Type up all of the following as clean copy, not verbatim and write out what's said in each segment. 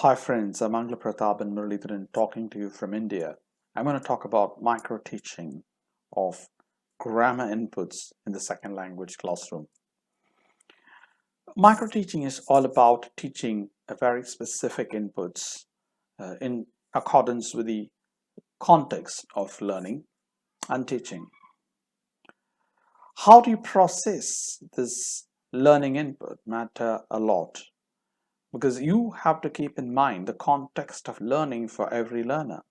Hi friends, I'm Mangalaprathaban talking to you from India. I'm going to talk about micro-teaching of grammar inputs in the second language classroom. Micro-teaching is all about teaching a very specific inputs in accordance with the context of learning and teaching. How do you process this learning input matter a lot, because you have to keep in mind the context of learning for every learner.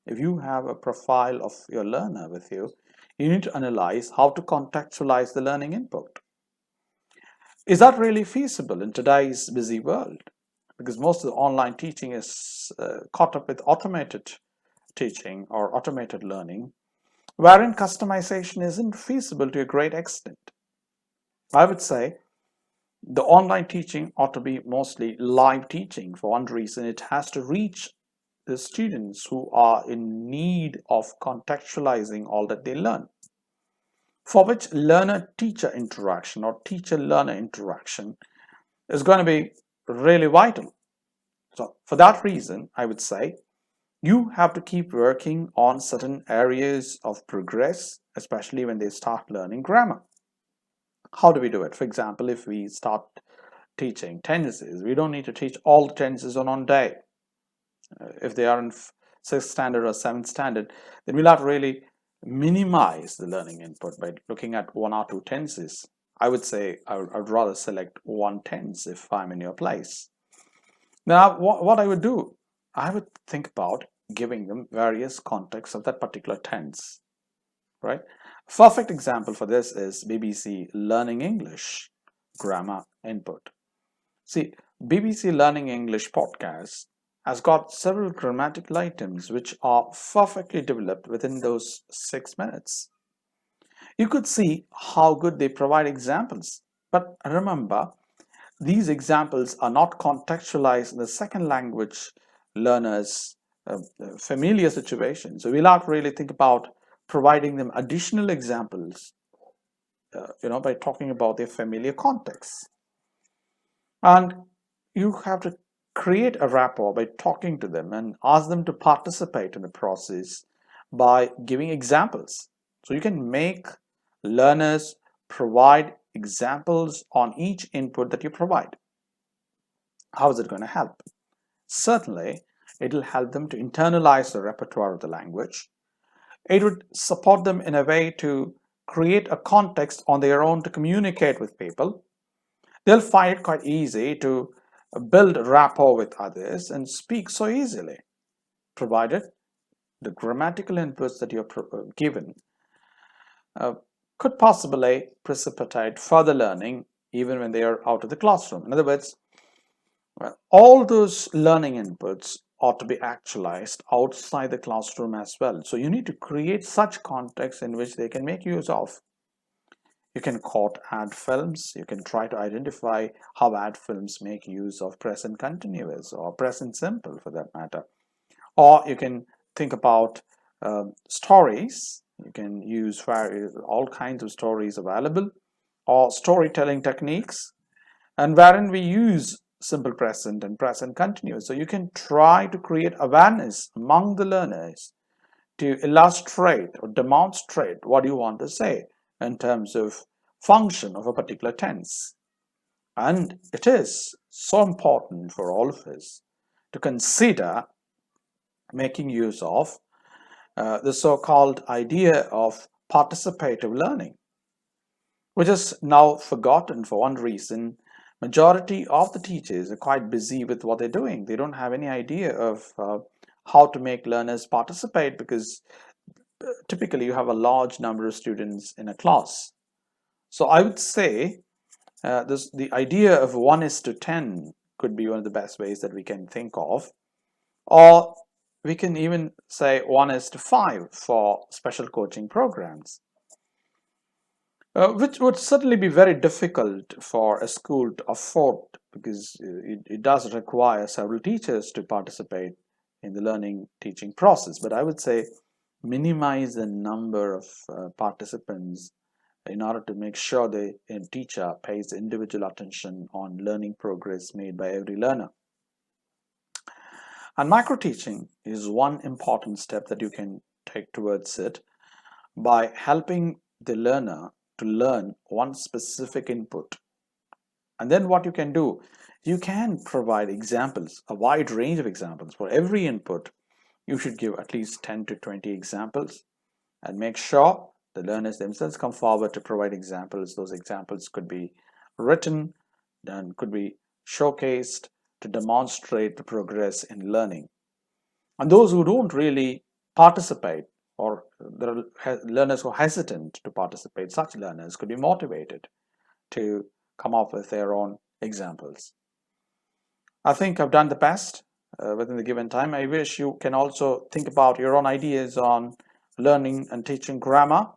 If you have a profile of your learner with you, you need to analyze how to contextualize the learning input. Is that really feasible in today's busy world? Because most of the online teaching is caught up with automated teaching or automated learning, wherein customization isn't feasible to a great extent. I would say the online teaching ought to be mostly live teaching. For one reason, it has to reach the students who are in need of contextualizing all that they learn, for which learner-teacher interaction or teacher-learner interaction is going to be really vital. So for that reason, I would say you have to keep working on certain areas of progress, especially when they start learning grammar. How do we do it? For example, if we start teaching tenses, we don't need to teach all the tenses on one day. If they are in 6th standard or 7th standard, then we'll have to really minimize the learning input by looking at 1 or 2 tenses. I would say I would rather select 1 tense if I'm in your place. Now, what I would do, I would think about giving them various contexts of that particular tense, right? A perfect example for this is BBC Learning English grammar input. See, BBC Learning English podcast has got several grammatical items which are perfectly developed within those 6 minutes. You could see how good they provide examples. But remember, these examples are not contextualized in the second language learners' familiar situation. So we'll have to really think about providing them additional examples, by talking about their familiar context. And you have to create a rapport by talking to them and ask them to participate in the process by giving examples. So you can make learners provide examples on each input that you provide. How is it going to help? Certainly, it will help them to internalize the repertoire of the language. It would support them in a way to create a context on their own to communicate with people. They'll find it quite easy to build rapport with others and speak so easily, provided the grammatical inputs that you're given could possibly precipitate further learning even when they are out of the classroom. In other words, all those learning inputs ought to be actualized outside the classroom as well. So you need to create such context in which they can make use of. You can quote ad films. You can try to identify how ad films make use of present continuous or present simple for that matter. Or you can think about stories. You can use all kinds of stories available, or storytelling techniques, and wherein we use simple present and present continuous. So you can try to create awareness among the learners to illustrate or demonstrate what you want to say in terms of function of a particular tense. And it is so important for all of us to consider making use of the so-called idea of participative learning, which is now forgotten for one reason. Majority of the teachers are quite busy with what they're doing. They don't have any idea of how to make learners participate, because typically you have a large number of students in a class. So I would say the idea of 1:10 could be one of the best ways that we can think of, or we can even say 1:5 for special coaching programs, which would certainly be very difficult for a school to afford, because it does require several teachers to participate in the learning teaching process. But I would say minimize the number of participants in order to make sure the teacher pays individual attention on learning progress made by every learner. And microteaching is one important step that you can take towards it by helping the learner to learn one specific input. And then what you can do, you can provide examples, a wide range of examples. For every input, you should give at least 10 to 20 examples and make sure the learners themselves come forward to provide examples. Those examples could be written and could be showcased to demonstrate the progress in learning. And those who don't really participate, or there are learners who are hesitant to participate, such learners could be motivated to come up with their own examples. I think I've done the best within the given time. I wish you can also think about your own ideas on learning and teaching grammar.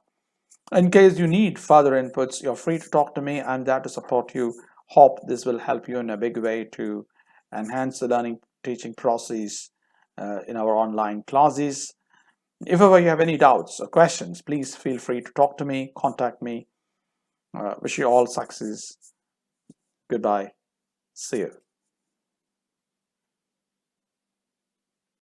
In case you need further inputs, you're free to talk to me. I'm there to support you. Hope this will help you in a big way to enhance the learning teaching process in our online classes. If ever you have any doubts or questions, please feel free to talk to me, contact me. Wish you all success. Goodbye. See you.